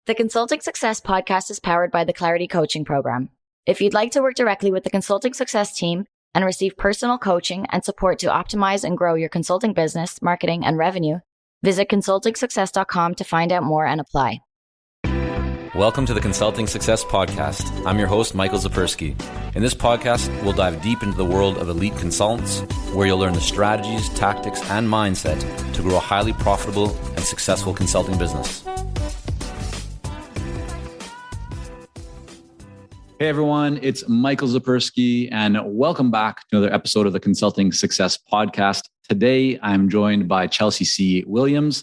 The Consulting Success podcast is powered by the Clarity Coaching Program. If you'd like to work directly with the Consulting Success team and receive personal coaching and support to optimize and grow your consulting business, marketing, and revenue, visit consultingsuccess.com to find out more and apply. Welcome to the Consulting Success Podcast. I'm your host, Michael Zapersky. In this podcast, we'll dive deep into the world of elite consultants, where you'll learn the strategies, tactics, and mindset to grow a highly profitable and successful consulting business. Hey everyone, it's Michael Zapersky, and welcome back to another episode of the Consulting Success Podcast. Today, I'm joined by Chelsea C. Williams.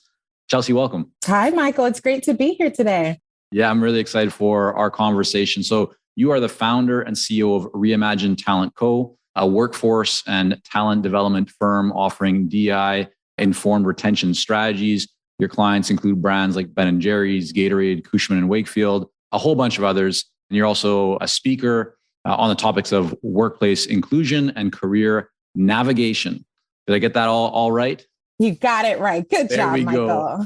Chelsea, welcome. Hi, Michael. It's great to be here today. Yeah, I'm really excited for our conversation. So you are the founder and CEO of Reimagine Talent Co., a workforce and talent development firm offering DEI-informed retention strategies. Your clients include brands like Ben & Jerry's, Gatorade, Cushman & Wakefield, a whole bunch of others. And you're also a speaker on the topics of workplace inclusion and career navigation. Did I get that all right? You got it right. Good job, Michael.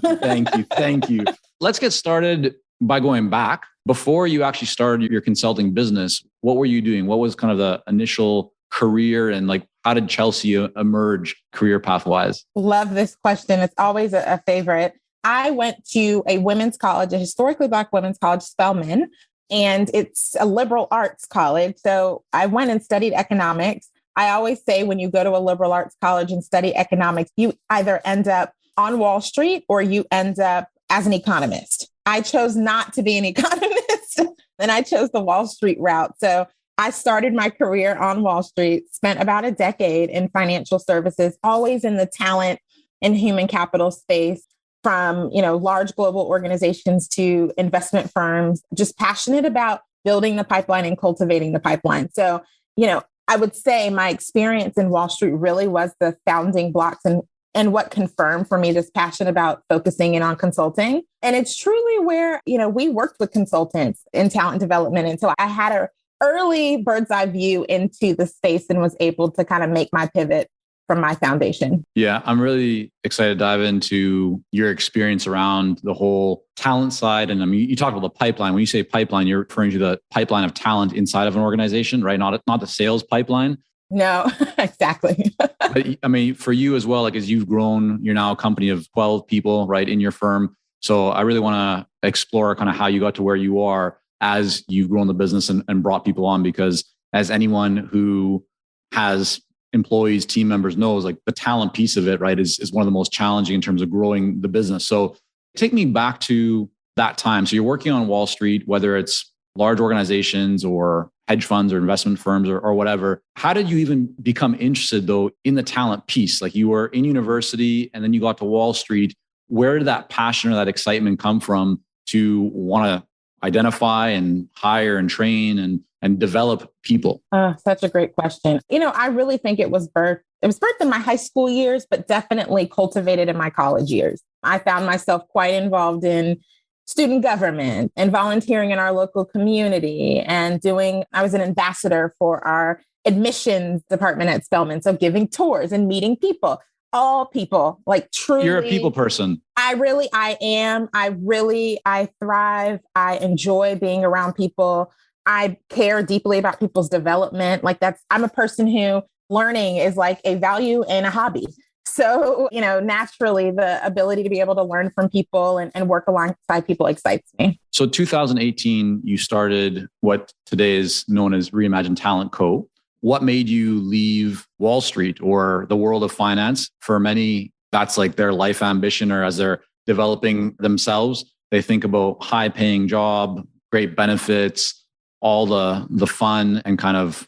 Thank you. Let's get started by going back. Before you actually started your consulting business, what were you doing? What was kind of the initial career and how did Chelsea emerge career path-wise? Love this question. It's always a favorite. I went to a women's college, a historically Black women's college, Spelman. And it's a liberal arts college. So I went and studied economics. I always say when you go to a liberal arts college and study economics, you either end up on Wall Street or you end up as an economist. I chose not to be an economist, and I chose the Wall Street route. So I started my career on Wall Street, spent about a decade in financial services, always in the talent and human capital space. From, large global organizations to investment firms, just passionate about building the pipeline and cultivating the pipeline. So, I would say my experience in Wall Street really was the founding blocks and what confirmed for me this passion about focusing in on consulting. And it's truly where, we worked with consultants in talent development. And so I had an early bird's eye view into the space and was able to kind of make my pivot from my foundation. Yeah, I'm really excited to dive into your experience around the whole talent side. And I mean, you talked about the pipeline. When you say pipeline, you're referring to the pipeline of talent inside of an organization, right? Not the sales pipeline. No, exactly. But I mean, for you as well, as you've grown, you're now a company of 12 people, right, in your firm. So I really want to explore kind of how you got to where you are as you've grown the business and brought people on, because as anyone who has employees, team members knows, the talent piece of it, right, is one of the most challenging in terms of growing the business. So take me back to that time. So you're working on Wall Street, whether it's large organizations or hedge funds or investment firms or whatever. How did you even become interested though in the talent piece? You were in university and then you got to Wall Street. Where did that passion or that excitement come from to want to identify and hire and train and develop people? Such a great question. I really think it was birthed in my high school years, but definitely cultivated in my college years. I found myself quite involved in student government and volunteering in our local community and I was an ambassador for our admissions department at Spelman. So giving tours and meeting people. All people, truly. You're a people person. I am. I thrive. I enjoy being around people. I care deeply about people's development. I'm a person who learning is a value and a hobby. So, naturally the ability to be able to learn from people and work alongside people excites me. So 2018, you started what today is known as Reimagine Talent Co. What made you leave Wall Street or the world of finance? For many, that's their life ambition, or as they're developing themselves, they think about high paying job, great benefits, all the fun and kind of,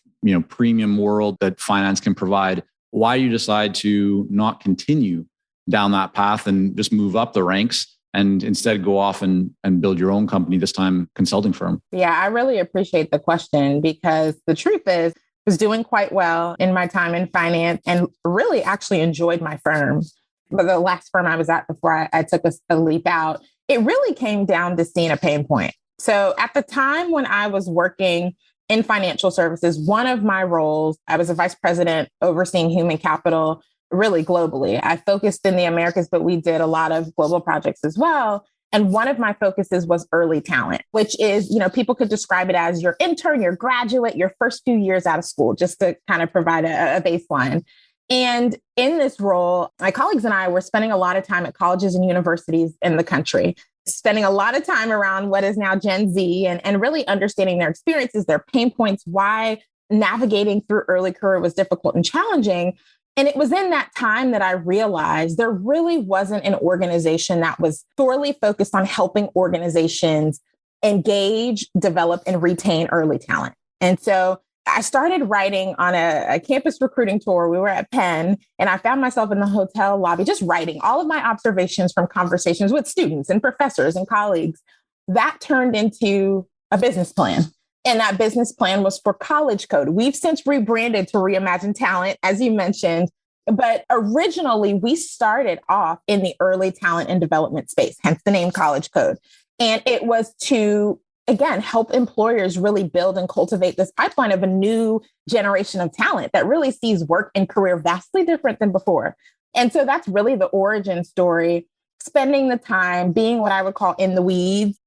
premium world that finance can provide. Why you decide to not continue down that path and just move up the ranks and instead go off and build your own company, this time consulting firm? Yeah, I really appreciate the question, because the truth is, was doing quite well in my time in finance and really actually enjoyed my firm. But the last firm I was at before I took a leap out, it really came down to seeing a pain point. So at the time when I was working in financial services, one of my roles, I was a vice president overseeing human capital really globally. I focused in the Americas, but we did a lot of global projects as well. And one of my focuses was early talent, which is, people could describe it as your intern, your graduate, your first few years out of school, just to kind of provide a baseline. And in this role, my colleagues and I were spending a lot of time at colleges and universities in the country, spending a lot of time around what is now Gen Z and really understanding their experiences, their pain points, why navigating through early career was difficult and challenging. And it was in that time that I realized there really wasn't an organization that was thoroughly focused on helping organizations engage, develop, and retain early talent. And so I started writing on a campus recruiting tour. We were at Penn, and I found myself in the hotel lobby, just writing all of my observations from conversations with students and professors and colleagues. That turned into a business plan. And that business plan was for College Code. We've since rebranded to Reimagine Talent, as you mentioned. But originally, we started off in the early talent and development space, hence the name College Code. And it was to, again, help employers really build and cultivate this pipeline of a new generation of talent that really sees work and career vastly different than before. And so that's really the origin story, spending the time being what I would call in the weeds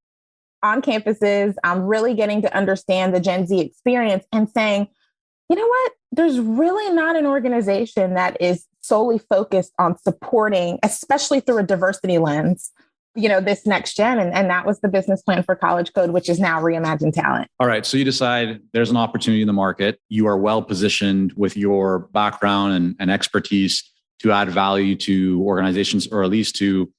on campuses. I'm really getting to understand the Gen Z experience and saying, you know what? There's really not an organization that is solely focused on supporting, especially through a diversity lens, this next gen. And that was the business plan for College Code, which is now Reimagine Talent. All right. So you decide there's an opportunity in the market. You are well positioned with your background and expertise to add value to organizations, or at least to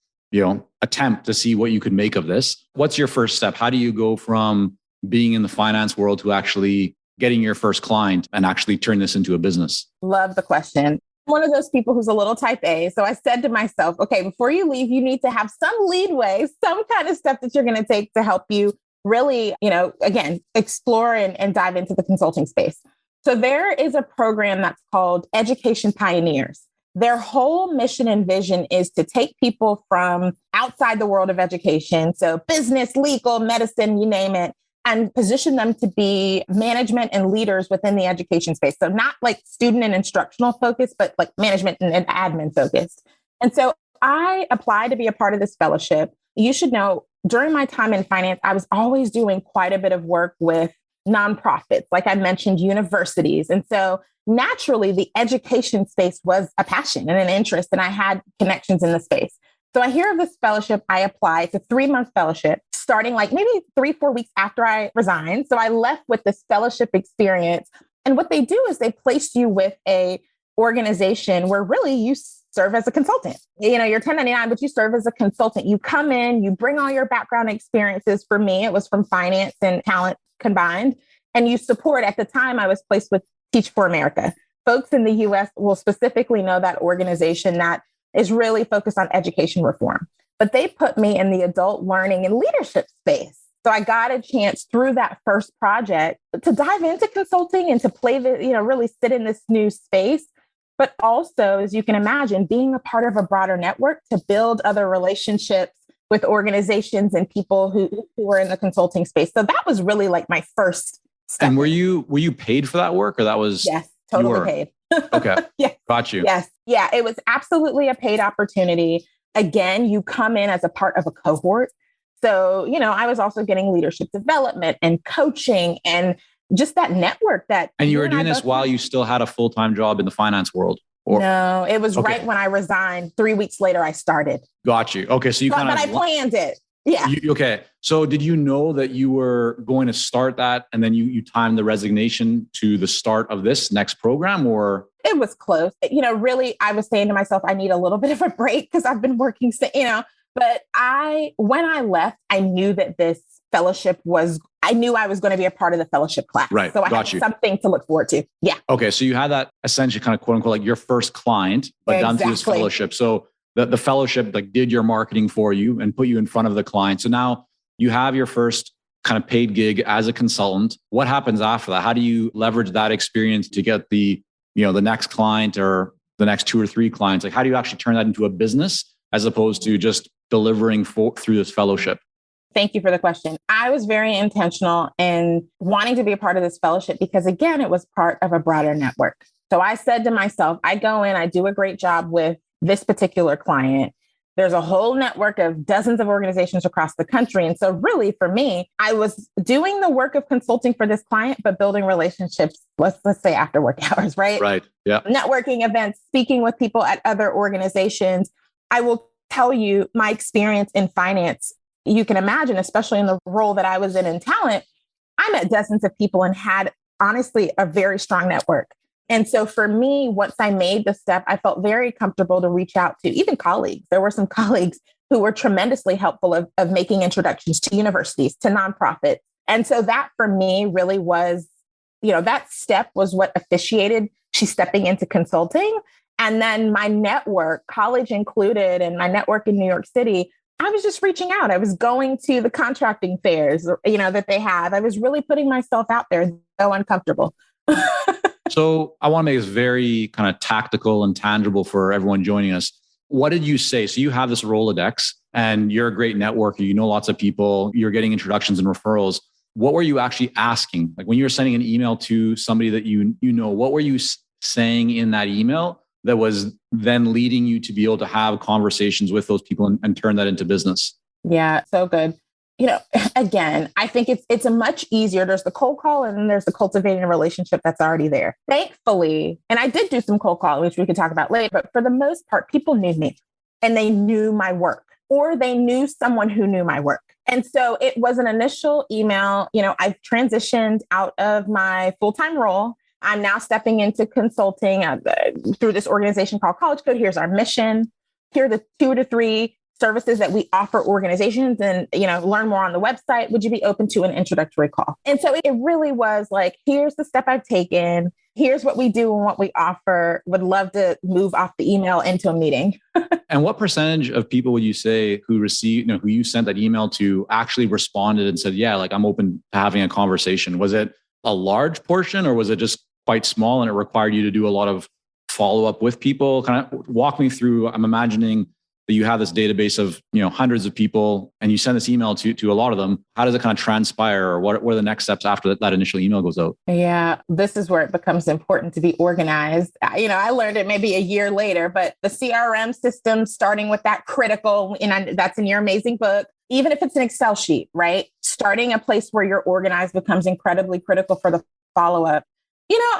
attempt to see what you could make of this. What's your first step? How do you go from being in the finance world to actually getting your first client and actually turn this into a business? Love the question. One of those people who's a little type A. So I said to myself, okay, before you leave, you need to have some leadway, some kind of step that you're going to take to help you really, again, explore and dive into the consulting space. So there is a program that's called Education Pioneers. Their whole mission and vision is to take people from outside the world of education, so business, legal, medicine, you name it, and position them to be management and leaders within the education space. So not like student and instructional focus, but like management and admin focused. And so I applied to be a part of this fellowship. You should know, during my time in finance, I was always doing quite a bit of work with nonprofits, like I mentioned, universities. And so naturally, the education space was a passion and an interest, and I had connections in the space. So I hear of this fellowship. I apply. It's a 3-month fellowship, starting like maybe 3-4 weeks after I resigned. So I left with this fellowship experience. And what they do is they place you with a organization where really you serve as a consultant. You're 1099, but you serve as a consultant. You come in, you bring all your background experiences. For me, it was from finance and talent combined. And you support, at the time I was placed with Teach for America. Folks in the US will specifically know that organization that is really focused on education reform. But they put me in the adult learning and leadership space. So I got a chance through that first project to dive into consulting and to play really sit in this new space. But also, as you can imagine, being a part of a broader network to build other relationships with organizations and people who were in the consulting space. So that was really like my first step. And were you paid for that work, or that was? Yes, totally paid. Okay. Yeah. Got you. Yes. Yeah. It was absolutely a paid opportunity. Again, you come in as a part of a cohort. So, I was also getting leadership development and coaching and just that network that. And you were doing this while you still had a full-time job in the finance world? Or? No, it was right when I resigned. 3 weeks later, I started. Got you. Okay. So but I planned it. Yeah. Okay. So did you know that you were going to start that, and then you timed the resignation to the start of this next program, or? It was close. Really, I was saying to myself, I need a little bit of a break because I've been working, but when I left, I knew that this fellowship I knew I was going to be a part of the fellowship class. Right. So I had something to look forward to. Yeah. Okay. So you had that essentially kind of quote unquote, like your first client, but done through this fellowship. So the fellowship did your marketing for you and put you in front of the client. So now you have your first kind of paid gig as a consultant. What happens after that? How do you leverage that experience to get the next client or the next 2 or 3 clients? Like, how do you actually turn that into a business as opposed to just delivering through this fellowship? Thank you for the question. I was very intentional in wanting to be a part of this fellowship because, again, it was part of a broader network. So I said to myself, I go in, I do a great job with this particular client. There's a whole network of dozens of organizations across the country. And so really for me, I was doing the work of consulting for this client, but building relationships, let's say after work hours, right? Right. Yeah. Networking events, speaking with people at other organizations. I will tell you my experience in finance. You can imagine, especially in the role that I was in talent, I met dozens of people and had honestly a very strong network. And so for me, once I made the step, I felt very comfortable to reach out to even colleagues. There were some colleagues who were tremendously helpful of making introductions to universities, to nonprofits. And so that for me really was, that step was what officiated she's stepping into consulting. And then my network, college included, and my network in New York City, I was just reaching out. I was going to the contracting fairs, that they have. I was really putting myself out there, though uncomfortable. So I want to make this very kind of tactical and tangible for everyone joining us. What did you say? So you have this Rolodex and you're a great networker. You know lots of people. You're getting introductions and referrals. What were you actually asking? Like when you were sending an email to somebody that what were you saying in that email that was then leading you to be able to have conversations with those people and turn that into business? Yeah, so good. Again, I think it's a much easier. There's the cold call and then there's the cultivating a relationship that's already there. Thankfully, and I did do some cold calling, which we could talk about later, but for the most part, people knew me and they knew my work or they knew someone who knew my work. And so it was an initial email. I've transitioned out of my full-time role. I'm now stepping into consulting through this organization called College Code. Here's our mission. Here are the 2 to 3 services that we offer organizations, and learn more on the website. Would you be open to an introductory call? And so it really was like, here's the step I've taken. Here's what we do and what we offer. Would love to move off the email into a meeting. And what percentage of people would you say who received, who you sent that email to actually responded and said, yeah, like I'm open to having a conversation? Was it a large portion or was it just quite small and it required you to do a lot of follow-up with people? Kind of walk me through. I'm imagining that you have this database of hundreds of people and you send this email to a lot of them. How does it kind of transpire, or what are the next steps after that initial email goes out? Yeah, this is where it becomes important to be organized. I learned it maybe a year later, but the CRM system, starting with that critical, and that's in your amazing book, even if it's an Excel sheet, right? Starting a place where you're organized becomes incredibly critical for the follow-up.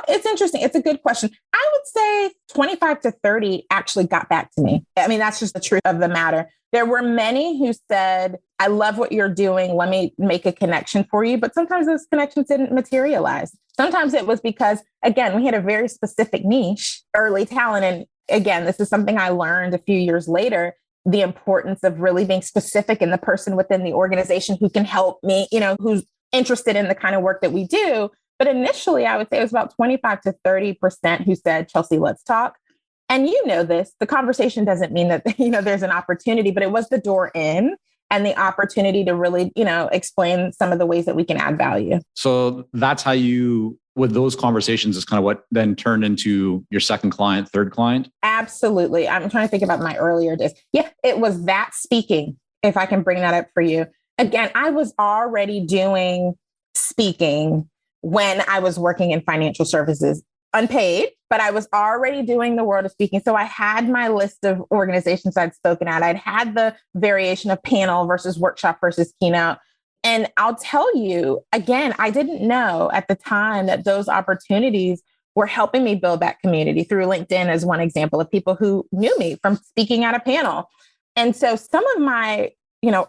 It's interesting. It's a good question. I would say 25 to 30 actually got back to me. I mean, that's just the truth of the matter. There were many who said, I love what you're doing. Let me make a connection for you. But sometimes those connections didn't materialize. Sometimes it was because, again, we had a very specific niche, early talent. And again, this is something I learned a few years later, the importance of really being specific in the person within the organization who can help me, who's interested in the kind of work that we do. But initially, I would say it was about 25 to 30% who said, Chelsea, let's talk. And this, the conversation doesn't mean that, there's an opportunity, but it was the door in and the opportunity to really, explain some of the ways that we can add value. So that's how with those conversations is kind of what then turned into your second client, third client? Absolutely. I'm trying to think about my earlier days. Yeah, it was that speaking, if I can bring that up for you. Again, I was already doing speaking when I was working in financial services, unpaid, but I was already doing the world of speaking. So I had my list of organizations I'd spoken at. I'd had the variation of panel versus workshop versus keynote. And I'll tell you, again, I didn't know at the time that those opportunities were helping me build that community through LinkedIn as one example of people who knew me from speaking at a panel. And so some of my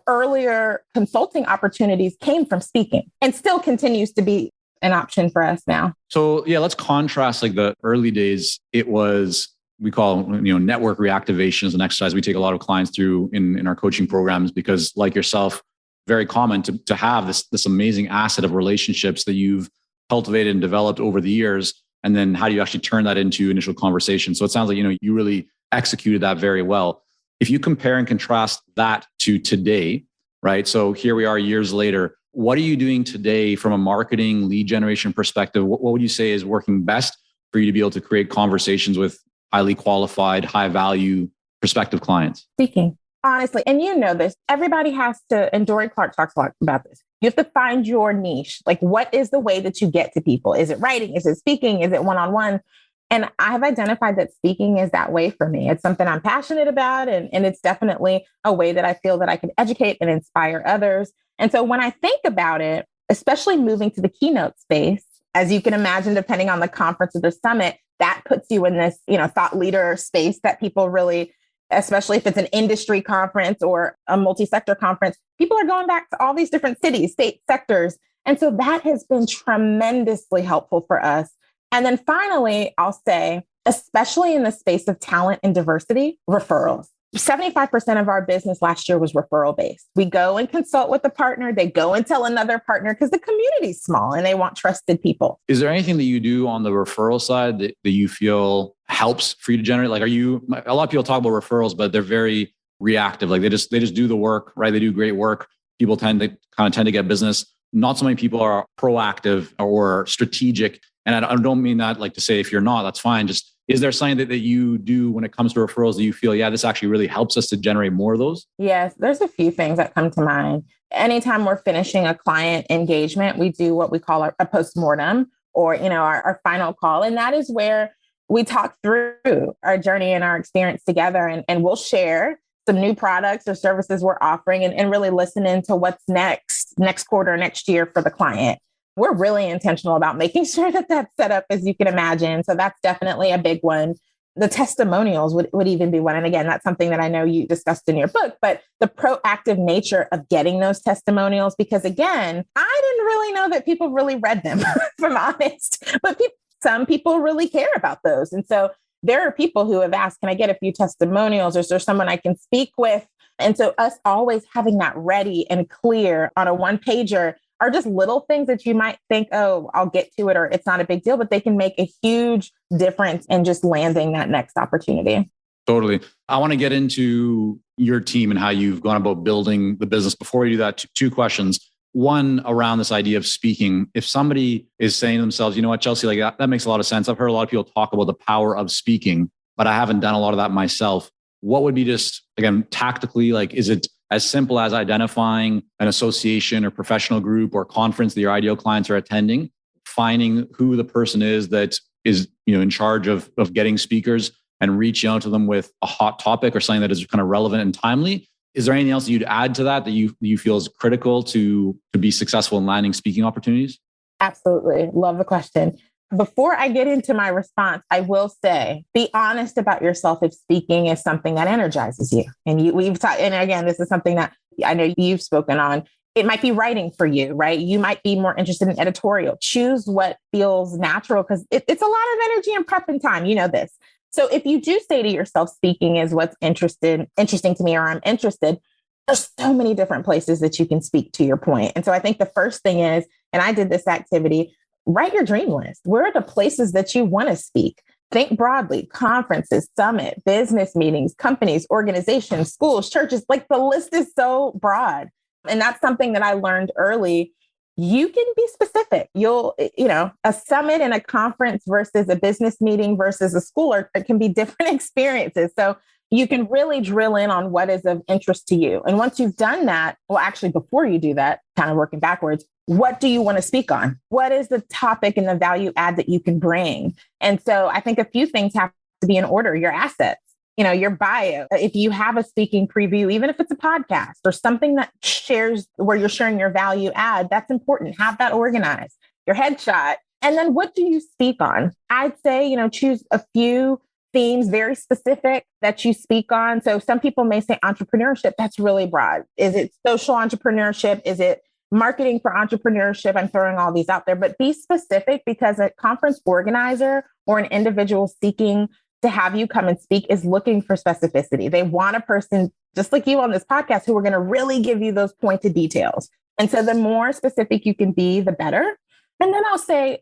earlier consulting opportunities came from speaking and still continues to be an option for us now. So yeah, let's contrast like the early days. It was, we call, network reactivation as an exercise we take a lot of clients through in our coaching programs, because like yourself, very common to have this amazing asset of relationships that you've cultivated and developed over the years. And then how do you actually turn that into initial conversation? So it sounds like, you really executed that very well. If you compare and contrast that to today, right? So here we are years later. What are you doing today from a marketing lead generation perspective? What would you say is working best for you to be able to create conversations with highly qualified, high value prospective clients? Speaking, honestly, and this, everybody has to, and Dory Clark talks a lot about this. You have to find your niche. Like, what is the way that you get to people? Is it writing? Is it speaking? Is it one-on-one? And I've identified that speaking is that way for me. It's something I'm passionate about. And it's definitely a way that I feel that I can educate and inspire others. And so when I think about it, especially moving to the keynote space, as you can imagine, depending on the conference or the summit, that puts you in this, thought leader space that people really, especially if it's an industry conference or a multi-sector conference, people are going back to all these different cities, state sectors. And so that has been tremendously helpful for us. And then finally, I'll say, especially in the space of talent and diversity, referrals. 75% of our business last year was referral based. We go and consult with a partner. They go and tell another partner because the community's small and they want trusted people. Is there anything that you do on the referral side that you feel helps for you to generate? Like, a lot of people talk about referrals, but they're very reactive. Like they just do the work, right? They do great work. People tend to get business. Not so many people are proactive or strategic. And I don't mean that like to say if you're not, that's fine. Just, is there something that you do when it comes to referrals that you feel, yeah, this actually really helps us to generate more of those? Yes, there's a few things that come to mind. Anytime we're finishing a client engagement, we do what we call a postmortem or, our final call. And that is where we talk through our journey and our experience together. And we'll share some new products or services we're offering and really listen into what's next quarter, next year for the client. We're really intentional about making sure that that's set up, as you can imagine. So that's definitely a big one. The testimonials would even be one. And again, that's something that I know you discussed in your book, but the proactive nature of getting those testimonials, because again, I didn't really know that people really read them, if I'm honest, but some people really care about those. And so there are people who have asked, can I get a few testimonials? Or is there someone I can speak with? And so us always having that ready and clear on a one-pager are just little things that you might think, oh, I'll get to it, or it's not a big deal, but they can make a huge difference in just landing that next opportunity. Totally. I want to get into your team and how you've gone about building the business. Before we do that, two questions. One, around this idea of speaking. If somebody is saying to themselves, you know what, Chelsea, like that makes a lot of sense. I've heard a lot of people talk about the power of speaking, but I haven't done a lot of that myself. What would be just, again, tactically, like, is it as simple as identifying an association or professional group or conference that your ideal clients are attending, finding who the person is that is, in charge of getting speakers and reaching out to them with a hot topic or something that is kind of relevant and timely? Is there anything else you'd add to that you feel is critical to be successful in landing speaking opportunities? Absolutely. Love the question. Before I get into my response, I will say, be honest about yourself if speaking is something that energizes you. And we've talked, and again, this is something that I know you've spoken on. It might be writing for you, right? You might be more interested in editorial. Choose what feels natural because it's a lot of energy and prep and time. You know this. So if you do say to yourself, speaking is what's interesting to me, or I'm interested, there's so many different places that you can speak, to your point. And so I think the first thing is, and I did this activity, write your dream list. Where are the places that you want to speak? Think broadly: conferences, summit, business meetings, companies, organizations, schools, churches. Like the list is so broad. And that's something that I learned early. You can be specific. A summit and a conference versus a business meeting versus a school, it can be different experiences. So you can really drill in on what is of interest to you. And once you've done that, well, actually, before you do that, kind of working backwards, what do you want to speak on? What is the topic and the value add that you can bring? And so I think a few things have to be in order: your assets, your bio. If you have a speaking preview, even if it's a podcast or something that shares where you're sharing your value add, that's important. Have that organized. Your headshot. And then what do you speak on? I'd say, choose a few themes, very specific, that you speak on. So some people may say entrepreneurship. That's really broad. Is it social entrepreneurship? Is it marketing for entrepreneurship? I'm throwing all these out there, but be specific, because a conference organizer or an individual seeking to have you come and speak is looking for specificity. They want a person just like you on this podcast who are going to really give you those pointed details. And so the more specific you can be, the better. And then I'll say,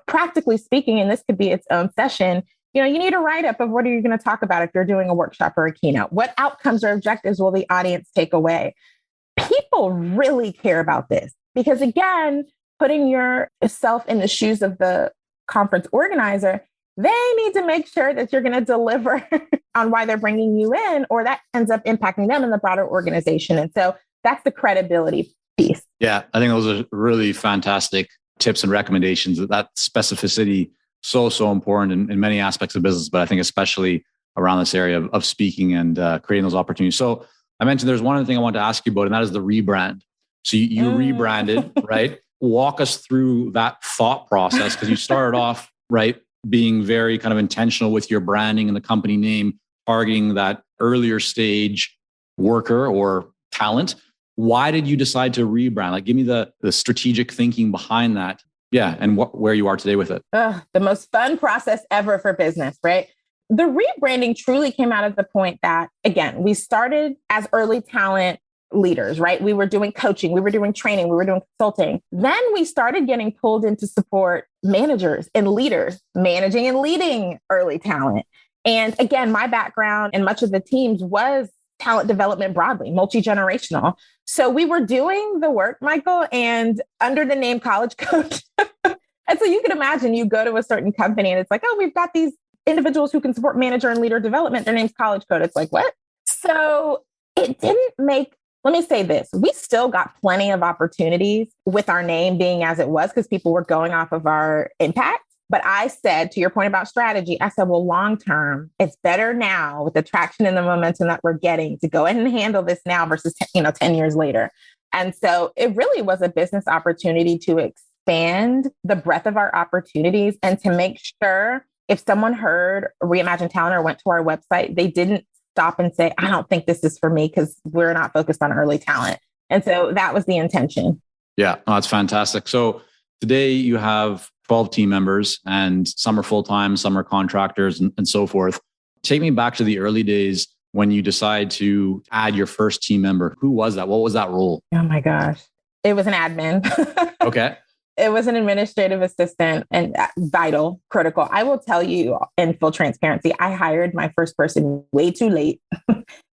practically speaking, and this could be its own session, you need a write-up of what are you going to talk about if you're doing a workshop or a keynote. What outcomes or objectives will the audience take away? People really care about this because, again, putting yourself in the shoes of the conference organizer, they need to make sure that you're going to deliver on why they're bringing you in, or that ends up impacting them in the broader organization. And so that's the credibility piece. Yeah, I think those are really fantastic tips and recommendations. That specificity so important in many aspects of business, but I think especially around this area of speaking and creating those opportunities. So I mentioned there's one other thing I wanted to ask you about, and that is the rebrand. So you rebranded, right? Walk us through that thought process, because you started off, right, being very kind of intentional with your branding and the company name, targeting that earlier stage worker or talent. Why did you decide to rebrand? Like, give me the strategic thinking behind that. Yeah. And where you are today with it. The most fun process ever for business, right? The rebranding truly came out of the point that, again, we started as early talent leaders, right? We were doing coaching, we were doing training, we were doing consulting. Then we started getting pulled into support managers and leaders, managing and leading early talent. And again, my background and much of the teams was talent development broadly, multi-generational. So we were doing the work, Michael, and under the name College Coach. And so you can imagine you go to a certain company and it's like, oh, we've got these individuals who can support manager and leader development. Their name's College Coach. It's like, what? So it didn't make, let me say this, we still got plenty of opportunities with our name being as it was because people were going off of our impact. But I said, to your point about strategy, I said, well, long term, it's better now with the traction and the momentum that we're getting to go ahead and handle this now versus 10 years later. And so it really was a business opportunity to expand the breadth of our opportunities and to make sure if someone heard Reimagine Talent or went to our website, they didn't stop and say, I don't think this is for me because we're not focused on early talent. And so that was the intention. Yeah, that's fantastic. So today you have 12 team members, and some are full-time, some are contractors and so forth. Take me back to the early days when you decide to add your first team member. Who was that? What was that role? Oh my gosh. It was an admin. Okay. It was an administrative assistant and vital, critical. I will tell you in full transparency, I hired my first person way too late.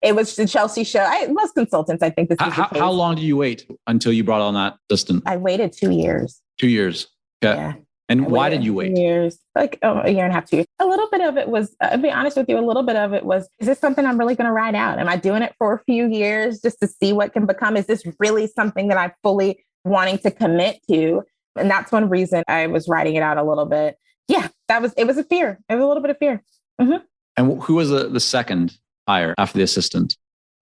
It was the Chelsea show. Most consultants, I think this is the case. How long did you wait until you brought on that assistant? I waited 2 years. 2 years. Okay. Yeah. And why did you wait? 2 years, like a year and a half, 2 years. A little bit of it was, I'll be honest with you, a little bit of it was, is this something I'm really going to ride out? Am I doing it for a few years just to see what can become? Is this really something that I'm fully wanting to commit to? And that's one reason I was writing it out a little bit. Yeah, it was a fear. It was a little bit of fear. Mm-hmm. And who was the second hire after the assistant?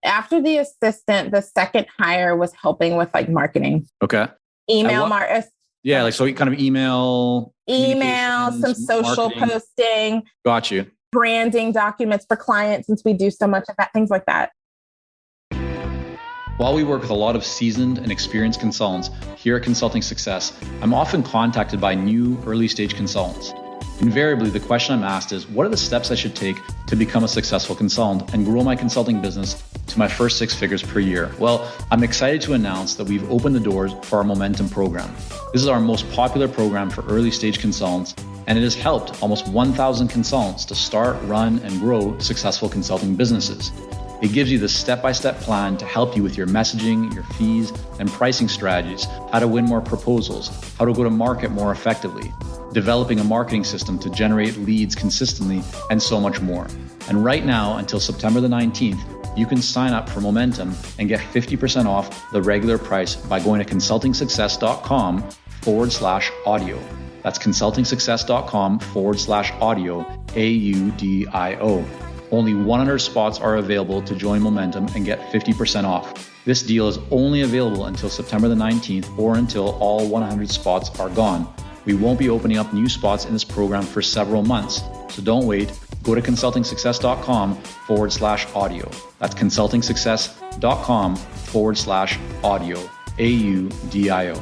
After the assistant, the second hire was helping with like marketing. Okay. Email marketing. Yeah, like so kind of email, some social marketing. Posting. Got you. Branding documents for clients, since we do so much of that, things like that. While we work with a lot of seasoned and experienced consultants here at Consulting Success, I'm often contacted by new early stage consultants. Invariably, the question I'm asked is, what are the steps I should take to become a successful consultant and grow my consulting business to my first 6 figures per year? Well, I'm excited to announce that we've opened the doors for our Momentum program. This is our most popular program for early stage consultants, and it has helped almost 1,000 consultants to start, run, and grow successful consulting businesses. It gives you the step-by-step plan to help you with your messaging, your fees, and pricing strategies, how to win more proposals, how to go to market more effectively, developing a marketing system to generate leads consistently, and so much more. And right now, until September the 19th, you can sign up for Momentum and get 50% off the regular price by going to consultingsuccess.com/audio. That's consultingsuccess.com/audio, AUDIO. Only 100 spots are available to join Momentum and get 50% off. This deal is only available until September the 19th or until all 100 spots are gone. We won't be opening up new spots in this program for several months, so don't wait. Go to consultingsuccess.com/audio. That's consultingsuccess.com/audio, AUDIO.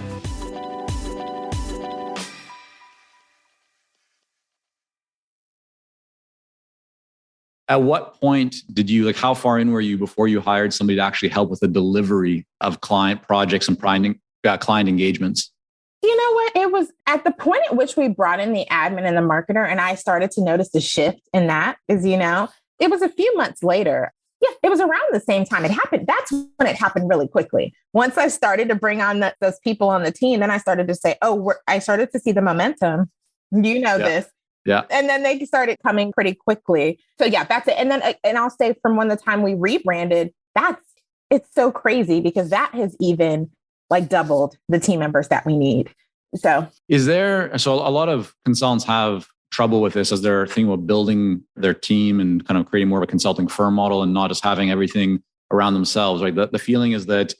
At what point did you, like, how far in were you before you hired somebody to actually help with the delivery of client projects and client engagements? You know what? It was at the point at which we brought in the admin and the marketer, and I started to notice the shift in that, is, it was a few months later. Yeah, it was around the same time it happened. That's when it happened really quickly. Once I started to bring on those people on the team, then I started to say, I started to see the momentum. This. Yeah. And then they started coming pretty quickly. So yeah, that's it. And then, and I'll say from when the time we rebranded, it's so crazy because that has even like doubled the team members that we need. So a lot of consultants have trouble with this as they're thinking about building their team and kind of creating more of a consulting firm model and not just having everything around themselves, right? The feeling is that,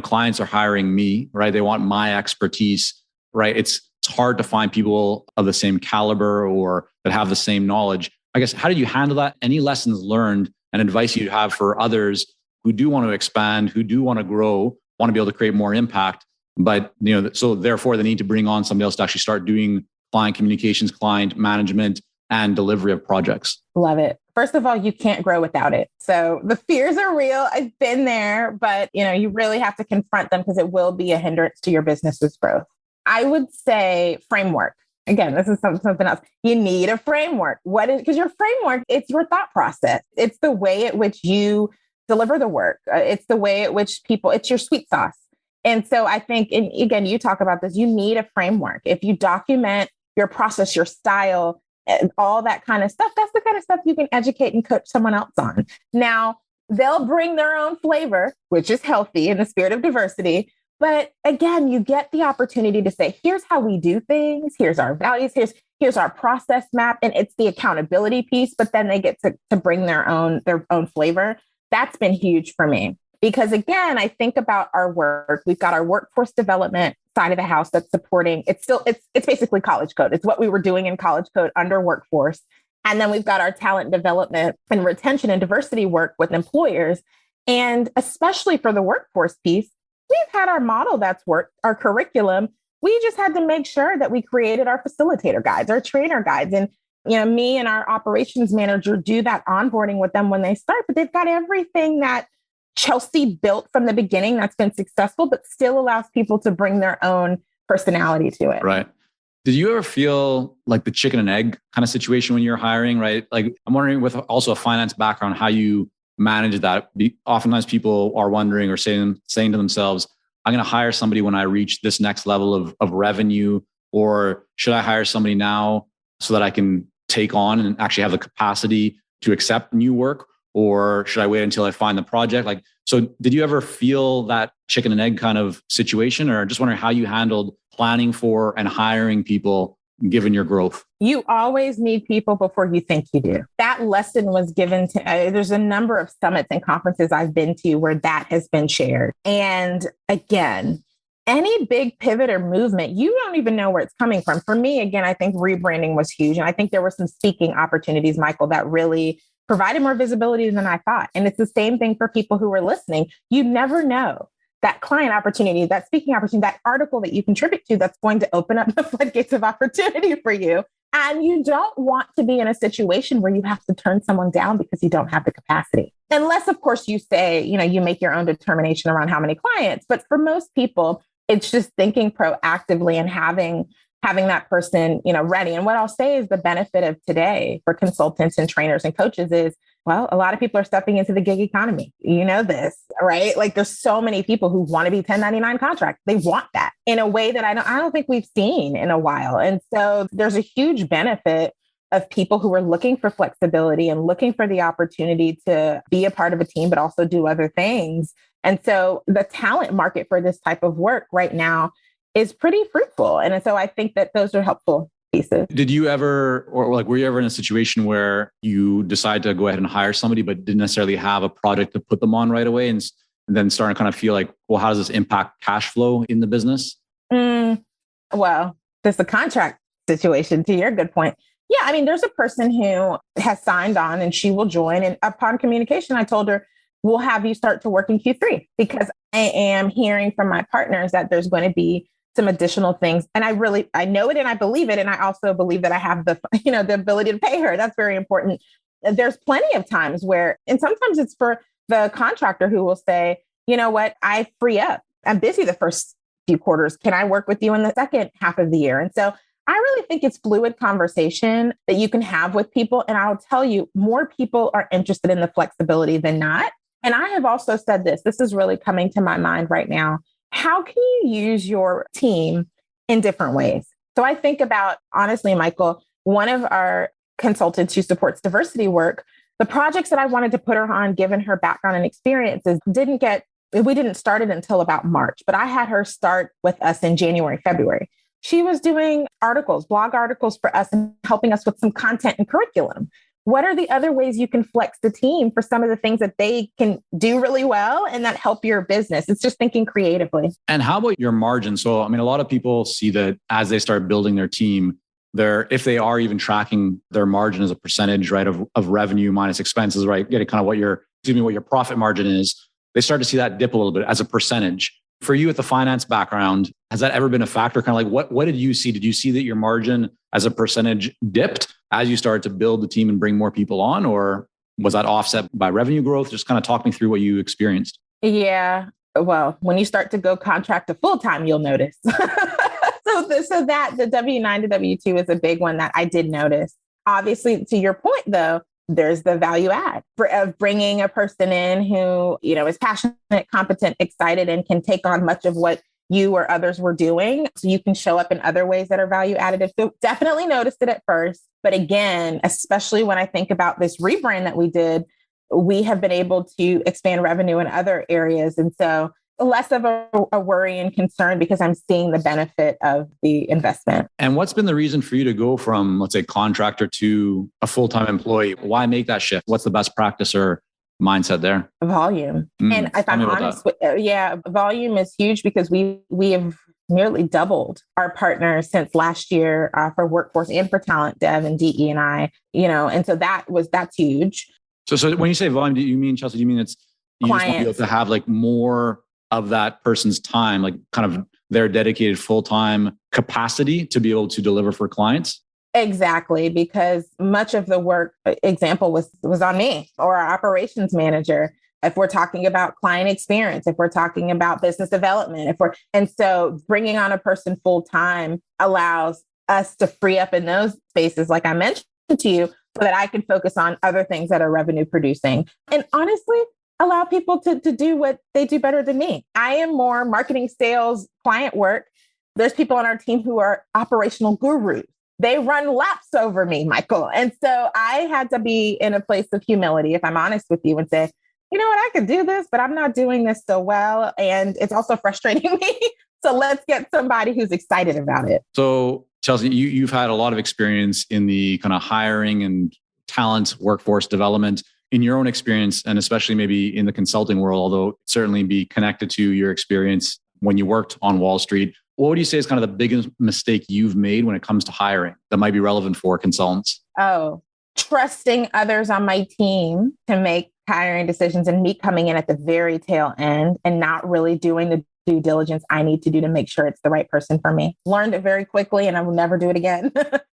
clients are hiring me, right? They want my expertise, right? It's hard to find people of the same caliber or that have the same knowledge. I guess, how did you handle that? Any lessons learned and advice you have for others who do want to expand, who do want to grow, want to be able to create more impact, but so therefore they need to bring on somebody else to actually start doing client communications, client management, and delivery of projects? Love it. First of all, you can't grow without it. So the fears are real. I've been there, but you really have to confront them because it will be a hindrance to your business's growth. I would say framework. Again, this is something else. You need a framework. Because your framework, it's your thought process. It's the way at which you deliver the work. It's the way at which it's your sweet sauce. And so I think, and again, you talk about this, you need a framework. If you document your process, your style, and all that kind of stuff, that's the kind of stuff you can educate and coach someone else on. Now, they'll bring their own flavor, which is healthy in the spirit of diversity. But again, you get the opportunity to say, here's how we do things. Here's our values. Here's our process map. And it's the accountability piece, but then they get to bring their own flavor. That's been huge for me. Because again, I think about our work. We've got our workforce development side of the house that's supporting. It's basically College Code. It's what we were doing in College Code under workforce. And then we've got our talent development and retention and diversity work with employers. And especially for the workforce piece, we've had our model that's worked, our curriculum. We just had to make sure that we created our facilitator guides, our trainer guides. And me and our operations manager do that onboarding with them when they start, but they've got everything that Chelsea built from the beginning that's been successful, but still allows people to bring their own personality to it. Right. Did you ever feel like the chicken and egg kind of situation when you're hiring, right? Like, I'm wondering, with also a finance background, how you manage that. Oftentimes people are wondering or saying to themselves, I'm going to hire somebody when I reach this next level of revenue, or should I hire somebody now so that I can take on and actually have the capacity to accept new work? Or should I wait until I find the project? So did you ever feel that chicken and egg kind of situation, or just wondering how you handled planning for and hiring people given your growth? You always need people before you think you do. That lesson was given to, there's a number of summits and conferences I've been to where that has been shared. And again, any big pivot or movement, you don't even know where it's coming from. For me, again, I think rebranding was huge. And I think there were some speaking opportunities, Michael, that really provided more visibility than I thought. And it's the same thing for people who are listening. You never know that client opportunity, that speaking opportunity, that article that you contribute to that's going to open up the floodgates of opportunity for you. And you don't want to be in a situation where you have to turn someone down because you don't have the capacity. Unless, of course, you say, you make your own determination around how many clients. But for most people, it's just thinking proactively and having that person, ready. And what I'll say is the benefit of today for consultants and trainers and coaches is, well, a lot of people are stepping into the gig economy. This, right? Like, there's so many people who want to be 1099 contract. They want that in a way that I don't think we've seen in a while. And so there's a huge benefit of people who are looking for flexibility and looking for the opportunity to be a part of a team, but also do other things. And so the talent market for this type of work right now is pretty fruitful. And so I think that those are helpful pieces. Did you ever, or were you ever in a situation where you decide to go ahead and hire somebody, but didn't necessarily have a project to put them on right away, and then starting to kind of feel like, well, how does this impact cash flow in the business? Well, there's a contract situation, to your good point. Yeah, I mean, there's a person who has signed on and she will join. And upon communication, I told her, we'll have you start to work in Q3, because I am hearing from my partners that there's going to be some additional things. And I know it and I believe it. And I also believe that I have the ability to pay her. That's very important. There's plenty of times where, and sometimes it's for the contractor who will say, you know what, I free up. I'm busy the first few quarters. Can I work with you in the second half of the year? And so I really think it's fluid conversation that you can have with people. And I'll tell you, more people are interested in the flexibility than not. And I have also said this is really coming to my mind right now. How can you use your team in different ways? So I think about, honestly, Michael, one of our consultants who supports diversity work, the projects that I wanted to put her on, given her background and experiences, we didn't start it until about March, but I had her start with us in January, February. She was doing articles, blog articles for us and helping us with some content and curriculum. What are the other ways you can flex the team for some of the things that they can do really well and that help your business? It's just thinking creatively. And how about your margin? So, I mean, a lot of people see that as they start building their team, if they are even tracking their margin as a percentage, right, of revenue minus expenses, right, getting kind of what your profit margin is, they start to see that dip a little bit as a percentage. For you with the finance background, has that ever been a factor? Kind of like what did you see? Did you see that your margin as a percentage dipped as you started to build the team and bring more people on? Or was that offset by revenue growth? Just kind of talk me through what you experienced. Yeah. Well, when you start to go contract to full-time, you'll notice. So that the W-9 to W-2 is a big one that I did notice. Obviously, to your point, though, there's the value add of bringing a person in who, is passionate, competent, excited, and can take on much of what you or others were doing. So you can show up in other ways that are value additive. So definitely noticed it at first. But again, especially when I think about this rebrand that we did, we have been able to expand revenue in other areas. And so less of a worry and concern because I'm seeing the benefit of the investment. And what's been the reason for you to go from, let's say, contractor to a full-time employee? Why make that shift? What's the best practice or mindset there? Volume. And if I'm honest, volume is huge because we have nearly doubled our partners since last year for workforce and for talent dev and DE and I, and so that's huge. So when you say volume, do you mean, Chelsea, do you mean it's you just want to be able to have like more of that person's time, like kind of their dedicated full-time capacity to be able to deliver for clients? Exactly, because much of the work example was on me or our operations manager. If we're talking about client experience, if we're talking about business development, and so bringing on a person full-time allows us to free up in those spaces, like I mentioned to you, so that I can focus on other things that are revenue producing. And honestly, allow people to do what they do better than me. I am more marketing, sales, client work. There's people on our team who are operational gurus. They run laps over me, Michael. And so I had to be in a place of humility, if I'm honest with you, and say, you know what, I could do this, but I'm not doing this so well. And it's also frustrating me. So let's get somebody who's excited about it. So Chelsea, you've had a lot of experience in the kind of hiring and talent workforce development. In your own experience, and especially maybe in the consulting world, although certainly be connected to your experience when you worked on Wall Street, what would you say is kind of the biggest mistake you've made when it comes to hiring that might be relevant for consultants? Oh, trusting others on my team to make hiring decisions and me coming in at the very tail end and not really doing the due diligence I need to do to make sure it's the right person for me. Learned it very quickly and I will never do it again.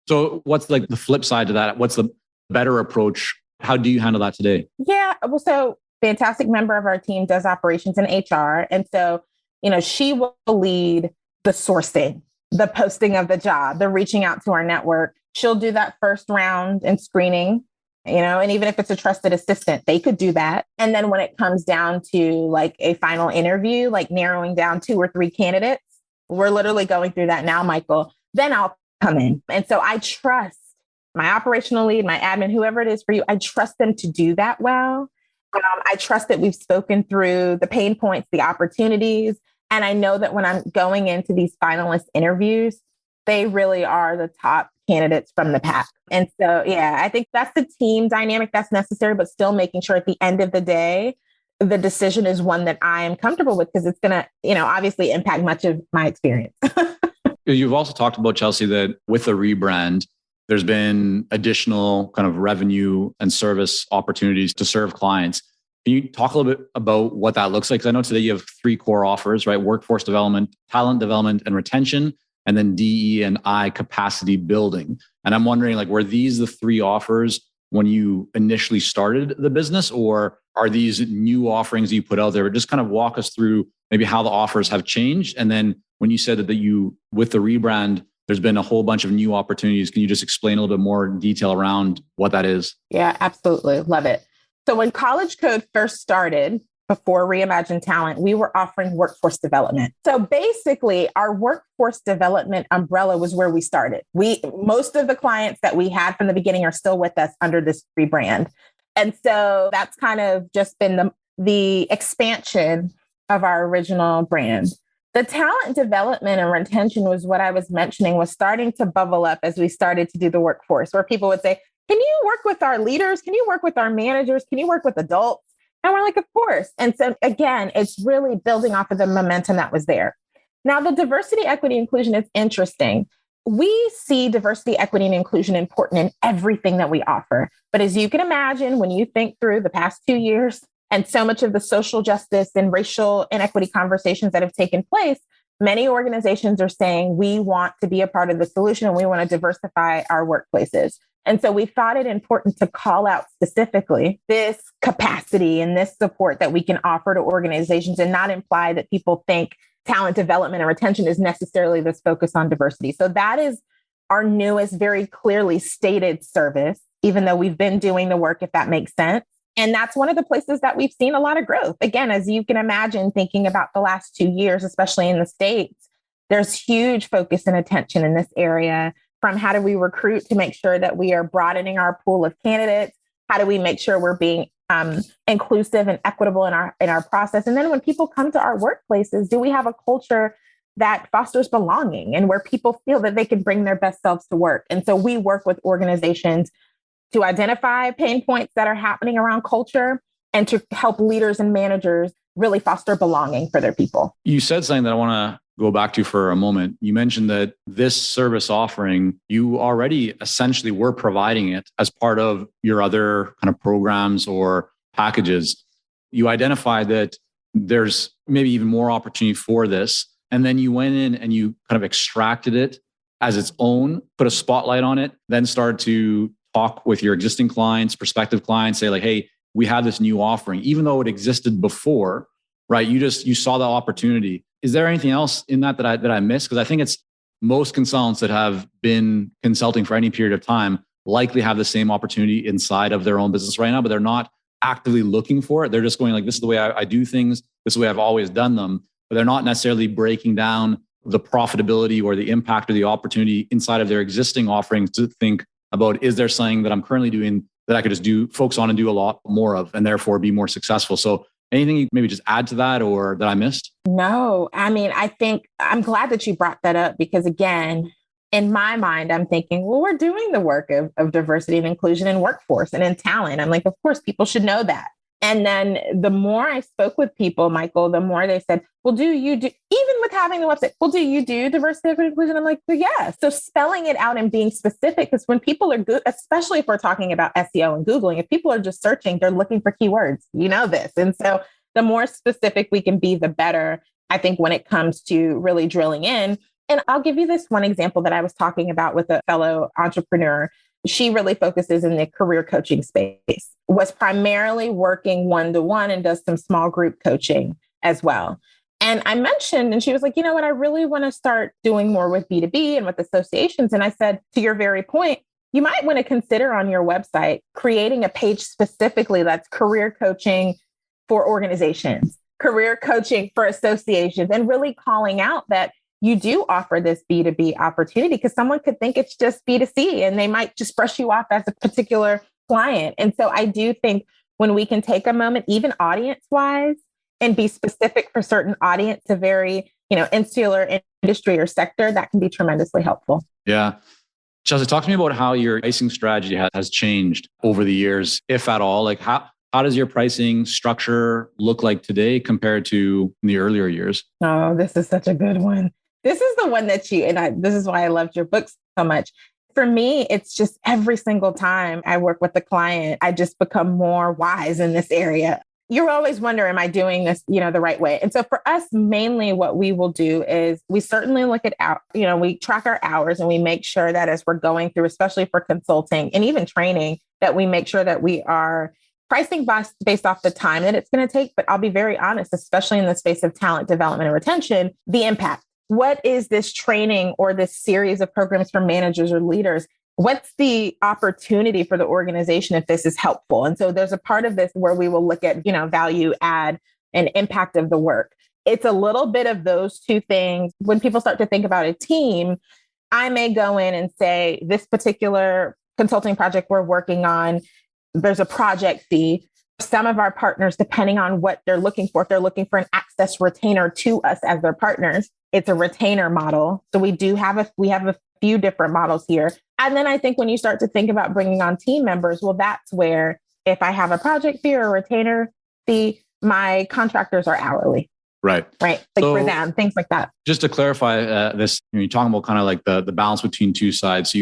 So what's like the flip side to that? What's the better approach? How do you handle that today? Yeah. Well, so fantastic member of our team does operations and HR. And so, she will lead the sourcing, the posting of the job, the reaching out to our network. She'll do that first round and screening, and even if it's a trusted assistant, they could do that. And then when it comes down to like a final interview, like narrowing down 2 or 3 candidates, we're literally going through that now, Michael, then I'll come in. And so I trust my operational lead, my admin, whoever it is for you, I trust them to do that well. I trust that we've spoken through the pain points, the opportunities. And I know that when I'm going into these finalist interviews, they really are the top candidates from the pack. And so, I think that's the team dynamic that's necessary, but still making sure at the end of the day, the decision is one that I am comfortable with because it's going to, obviously impact much of my experience. You've also talked about, Chelsea, that with the rebrand, there's been additional kind of revenue and service opportunities to serve clients. Can you talk a little bit about what that looks like? Because I know today you have 3 core offers, right? Workforce development, talent development and retention, and then DE and I capacity building. And I'm wondering, like, were these the 3 offers when you initially started the business, or are these new offerings that you put out there? Just kind of walk us through maybe how the offers have changed. And then when you said that with the rebrand, there's been a whole bunch of new opportunities. Can you just explain a little bit more detail around what that is? Yeah, absolutely. Love it. So when College Code first started, before Reimagine Talent, we were offering workforce development. So basically, our workforce development umbrella was where we started. Most of the clients that we had from the beginning are still with us under this rebrand. And so that's kind of just been the expansion of our original brand. The talent development and retention was what I was mentioning was starting to bubble up as we started to do the workforce, where people would say, can you work with our leaders? Can you work with our managers? Can you work with adults? And we're like, of course. And so again, it's really building off of the momentum that was there. Now, the diversity, equity, inclusion is interesting. We see diversity, equity, and inclusion important in everything that we offer. But as you can imagine, when you think through the past 2 years and so much of the social justice and racial inequity conversations that have taken place, many organizations are saying we want to be a part of the solution and we want to diversify our workplaces. And so we thought it important to call out specifically this capacity and this support that we can offer to organizations and not imply that people think talent development and retention is necessarily this focus on diversity. So that is our newest, very clearly stated service, even though we've been doing the work, if that makes sense. And that's one of the places that we've seen a lot of growth. Again, as you can imagine, thinking about the last 2 years, especially in the States, there's huge focus and attention in this area. From how do we recruit to make sure that we are broadening our pool of candidates? How do we make sure we're being inclusive and equitable in our process? And then when people come to our workplaces, do we have a culture that fosters belonging and where people feel that they can bring their best selves to work? And so we work with organizations to identify pain points that are happening around culture and to help leaders and managers really foster belonging for their people. You said something that I want to go back to for a moment. You mentioned that this service offering, you already essentially were providing it as part of your other kind of programs or packages. You identified that there's maybe even more opportunity for this. And then you went in and you kind of extracted it as its own, put a spotlight on it, then started to talk with your existing clients, prospective clients, say like, hey, we have this new offering, even though it existed before, right? You saw the opportunity. Is there anything else in that I missed? Because I think it's most consultants that have been consulting for any period of time likely have the same opportunity inside of their own business right now, but they're not actively looking for it. They're just going like, this is the way I do things. This is the way I've always done them. But they're not necessarily breaking down the profitability or the impact or the opportunity inside of their existing offerings to think about, is there something that I'm currently doing that I could just focus on and do a lot more of and therefore be more successful? So anything you maybe just add to that or that I missed? No, I mean, I think I'm glad that you brought that up because again, in my mind, I'm thinking, well, we're doing the work of diversity and inclusion in workforce and in talent. I'm like, of course, people should know that. And then the more I spoke with people, Michael, the more they said, well, even with having the website, well, do you do diversity, equity, inclusion? I'm like, well, yeah. So spelling it out and being specific, because when people are good, especially if we're talking about SEO and Googling, if people are just searching, they're looking for keywords, you know this. And so the more specific we can be, the better, I think, when it comes to really drilling in. And I'll give you this one example that I was talking about with a fellow entrepreneur. She really focuses in the career coaching space, was primarily working one-to-one and does some small group coaching as well. And I mentioned, and she was like, you know what, I really want to start doing more with B2B and with associations. And I said, to your very point, you might want to consider on your website creating a page specifically that's career coaching for organizations, career coaching for associations, and really calling out that you do offer this B2B opportunity, because someone could think it's just B2C and they might just brush you off as a particular client. And so I do think when we can take a moment, even audience wise, and be specific for certain audience, a very, insular industry or sector, that can be tremendously helpful. Yeah. Chelsea, talk to me about how your pricing strategy has changed over the years, if at all. Like how does your pricing structure look like today compared to in the earlier years? Oh, this is such a good one. This is the one that this is why I loved your books so much. For me, it's just every single time I work with the client, I just become more wise in this area. You're always wondering, am I doing this, the right way? And so for us, mainly what we will do is we certainly look at we track our hours and we make sure that as we're going through, especially for consulting and even training, that we make sure that we are pricing based off the time that it's going to take. But I'll be very honest, especially in the space of talent development and retention, the impact. What is this training or this series of programs for managers or leaders? What's the opportunity for the organization if this is helpful? And so there's a part of this where we will look at, value add and impact of the work. It's a little bit of those two things. When people start to think about a team, I may go in and say, this particular consulting project we're working on, there's a project fee. Some of our partners, depending on what they're looking for, if they're looking for an access retainer to us as their partners, it's a retainer model. So we have a few different models here. And then I think when you start to think about bringing on team members, well, that's where if I have a project fee or a retainer fee, my contractors are hourly. Right. Like so, for them, things like that. Just to clarify this, you're talking about kind of like the balance between two sides. So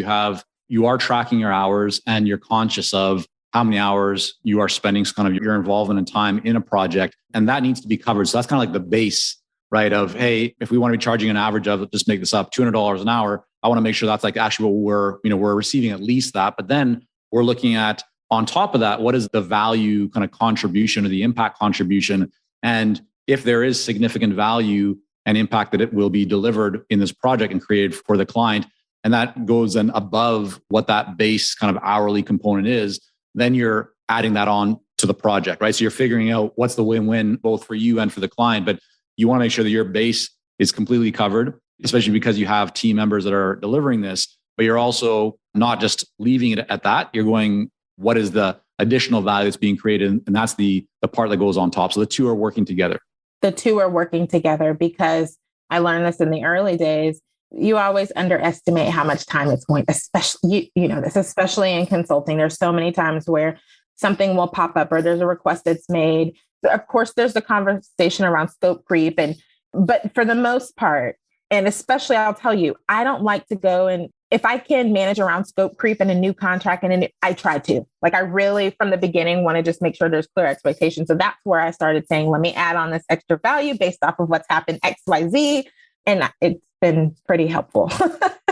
you are tracking your hours and you're conscious of how many hours you are spending, kind of your involvement and time in a project. And that needs to be covered. So that's kind of like the base, right? Of, hey, if we want to be charging an average of, just make this up, $200 an hour, I want to make sure that's like actually what we're receiving at least that. But then we're looking at, on top of that, what is the value kind of contribution or the impact contribution? And if there is significant value and impact that it will be delivered in this project and created for the client, and that goes then above what that base kind of hourly component is, then you're adding that on to the project, right? So you're figuring out what's the win-win both for you and for the client, but you want to make sure that your base is completely covered, especially because you have team members that are delivering this, but you're also not just leaving it at that. You're going, what is the additional value that's being created? And that's the part that goes on top. So the two are working together. The two are working together because I learned this in the early days. You always underestimate how much time it's going, especially, especially in consulting. There's so many times where something will pop up or there's a request that's made. Of course, there's the conversation around scope creep. But for the most part, and especially I'll tell you, I don't like to go and if I can manage around scope creep in a new contract, I try to. Like I really, from the beginning, want to just make sure there's clear expectations. So that's where I started saying, let me add on this extra value based off of what's happened X, Y, Z. And it's been pretty helpful.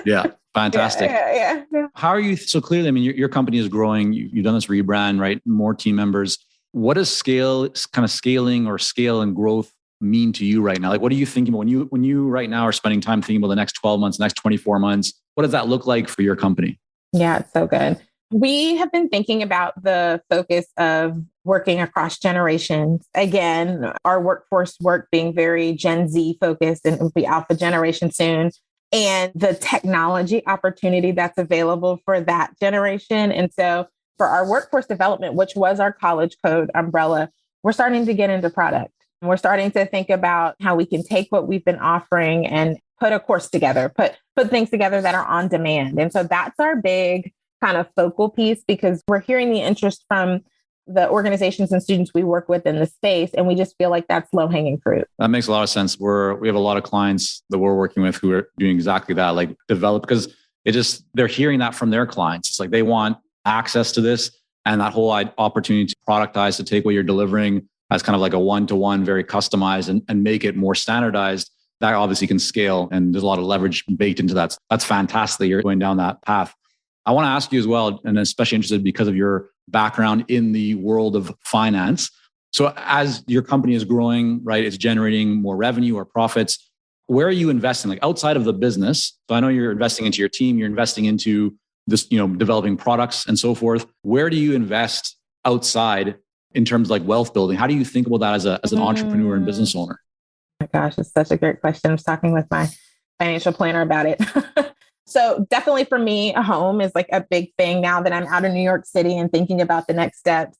Yeah. Fantastic. Yeah. How are you? So clearly, I mean, your company is growing. You've done this rebrand, right? More team members. What does scaling or scale and growth mean to you right now? Like, what are you thinking about when you right now are spending time thinking about the next 12 months, next 24 months? What does that look like for your company? Yeah, it's so good. We have been thinking about the focus of working across generations. Again, our workforce work being very Gen Z focused and it will be alpha generation soon. And the technology opportunity that's available for that generation. And so for our workforce development, which was our College Code umbrella, we're starting to get into product. We're starting to think about how we can take what we've been offering and put a course together, put things together that are on demand. And so that's our big kind of focal piece because we're hearing the interest from the organizations and students we work with in the space. And we just feel like that's low hanging fruit. That makes a lot of sense. We have a lot of clients that we're working with who are doing exactly that, like develop, because they're hearing that from their clients. It's like they want access to this and that whole opportunity to productize, to take what you're delivering as kind of like a one-to-one, very customized and make it more standardized. That obviously can scale and there's a lot of leverage baked into that. That's fantastic that you're going down that path. I want to ask you as well, and especially interested because of your background in the world of finance. So as your company is growing, right, it's generating more revenue or profits. Where are you investing? Like outside of the business. So I know you're investing into your team, you're investing into this, developing products and so forth. Where do you invest outside in terms of like wealth building? How do you think about that as an entrepreneur and business owner? Oh my gosh, it's such a great question. I was talking with my financial planner about it. So definitely for me, a home is like a big thing now that I'm out of New York City and thinking about the next steps.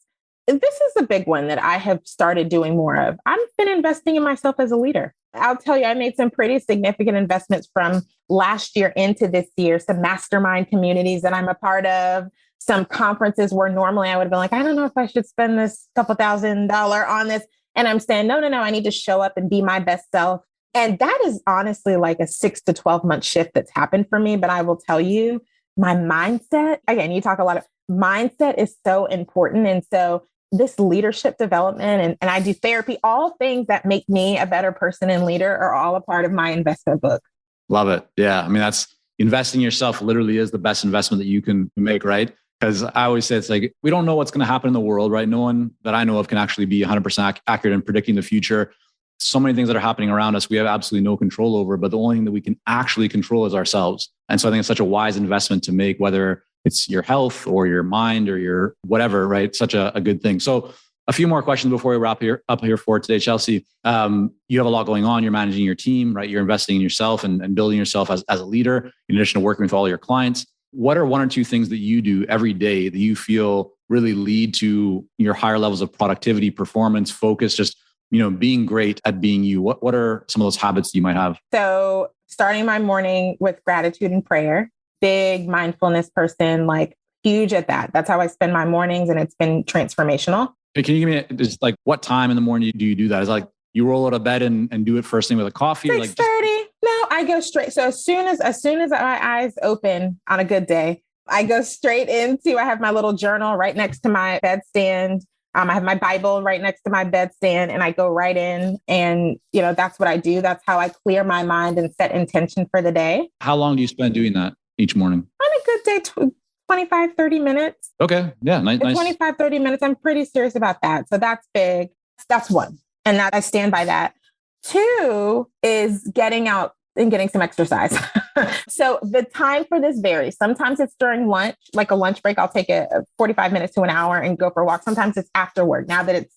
This is a big one that I have started doing more of. I've been investing in myself as a leader. I'll tell you, I made some pretty significant investments from last year into this year, some mastermind communities that I'm a part of, some conferences where normally I would have been like, I don't know if I should spend this couple $1,000 on this. And I'm saying, no, I need to show up and be my best self. And that is honestly like a 6 to 12 month shift that's happened for me. But I will tell you, my mindset, again, you talk a lot of mindset is so important. And so this leadership development and I do therapy, all things that make me a better person and leader are all a part of my investment book. Love it. Yeah. I mean, that's investing in yourself literally is the best investment that you can make, right? Because I always say it's like, we don't know what's going to happen in the world, right? No one that I know of can actually be 100% accurate in predicting the future. So many things that are happening around us, we have absolutely no control over, but the only thing that we can actually control is ourselves. And so I think it's such a wise investment to make, whether it's your health or your mind or your whatever, right? It's such a good thing. So a few more questions before we wrap up here for today, Chelsea. You have a lot going on. You're managing your team, right? You're investing in yourself and building yourself as a leader, in addition to working with all your clients. What are one or two things that you do every day that you feel really lead to your higher levels of productivity, performance, focus, just, being great at being you? What are some of those habits you might have? So starting my morning with gratitude and prayer, big mindfulness person, like huge at that. That's how I spend my mornings, and it's been transformational. Hey, can you give me just like what time in the morning do you do that? Is it like you roll out of bed and do it first thing with a coffee? 6:30. Or like No, I go straight. So as soon as my eyes open on a good day, I go straight into, I have my little journal right next to my bedstand. I have my Bible right next to my bedstand, and I go right in, and that's what I do. That's how I clear my mind and set intention for the day. How long do you spend doing that each morning? On a good day, 25, 30 minutes. Okay. Yeah. Nice. 25, 30 minutes. I'm pretty serious about that. So that's big. That's one. And that I stand by that. 2 is getting out and getting some exercise. So the time for this varies. Sometimes it's during lunch, like a lunch break. I'll take a 45 minutes to an hour and go for a walk. Sometimes it's after work, now that it's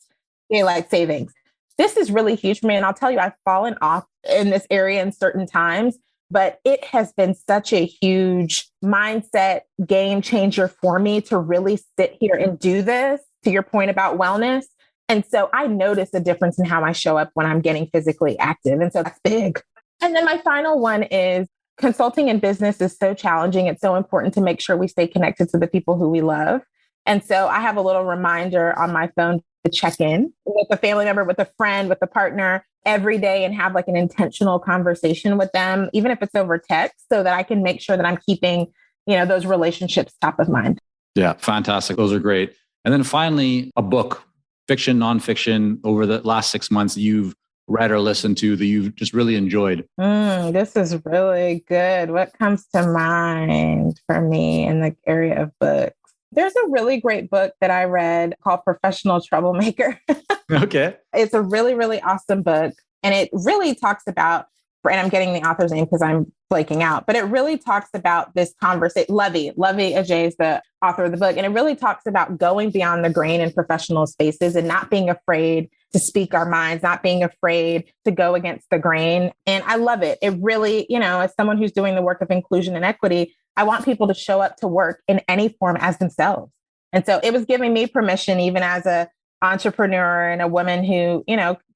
daylight savings. This is really huge for me. And I'll tell you, I've fallen off in this area in certain times, but it has been such a huge mindset game changer for me to really sit here and do this, to your point about wellness. And so I notice a difference in how I show up when I'm getting physically active. And so that's big. And then my final one is consulting in business is so challenging. It's so important to make sure we stay connected to the people who we love. And so I have a little reminder on my phone to check in with a family member, with a friend, with a partner every day, and have like an intentional conversation with them, even if it's over text, so that I can make sure that I'm keeping, those relationships top of mind. Yeah. Fantastic. Those are great. And then finally, a book, fiction, nonfiction, over the last 6 months that you've read or listened to that you've just really enjoyed. This is really good. What comes to mind for me in the area of books? There's a really great book that I read called Professional Troublemaker. Okay. It's a really, really awesome book. And it really talks about, and I'm getting the author's name because I'm blanking out, but it really talks about this conversation. Levy Ajay is the author of the book. And it really talks about going beyond the grain in professional spaces and not being afraid to speak our minds, not being afraid to go against the grain. And I love it. It really, as someone who's doing the work of inclusion and equity, I want people to show up to work in any form as themselves. And so it was giving me permission, even as a entrepreneur and a woman who,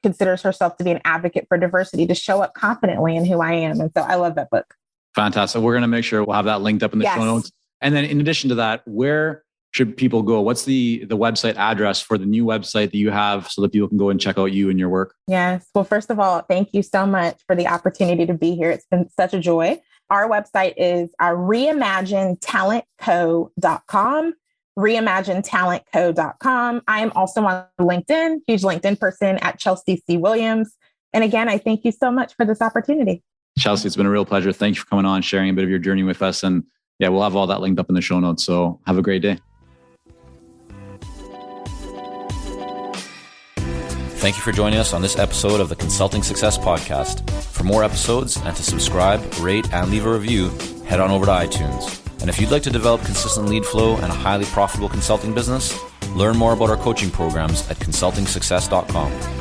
considers herself to be an advocate for diversity, to show up confidently in who I am. And so I love that book. Fantastic. We're going to make sure we'll have that linked up in the show notes. And then in addition to that, where should people go? What's the website address for the new website that you have so that people can go and check out you and your work? Yes. Well, first of all, thank you so much for the opportunity to be here. It's been such a joy. Our website is reimaginetalentco.com. reimaginetalentco.com. I am also on LinkedIn, huge LinkedIn person, at Chelsea C. Williams. And again, I thank you so much for this opportunity. Chelsea, it's been a real pleasure. Thank you for coming on, sharing a bit of your journey with us. And yeah, we'll have all that linked up in the show notes. So have a great day. Thank you for joining us on this episode of the Consulting Success Podcast. For more episodes and to subscribe, rate, and leave a review, head on over to iTunes. And if you'd like to develop consistent lead flow and a highly profitable consulting business, learn more about our coaching programs at consultingsuccess.com.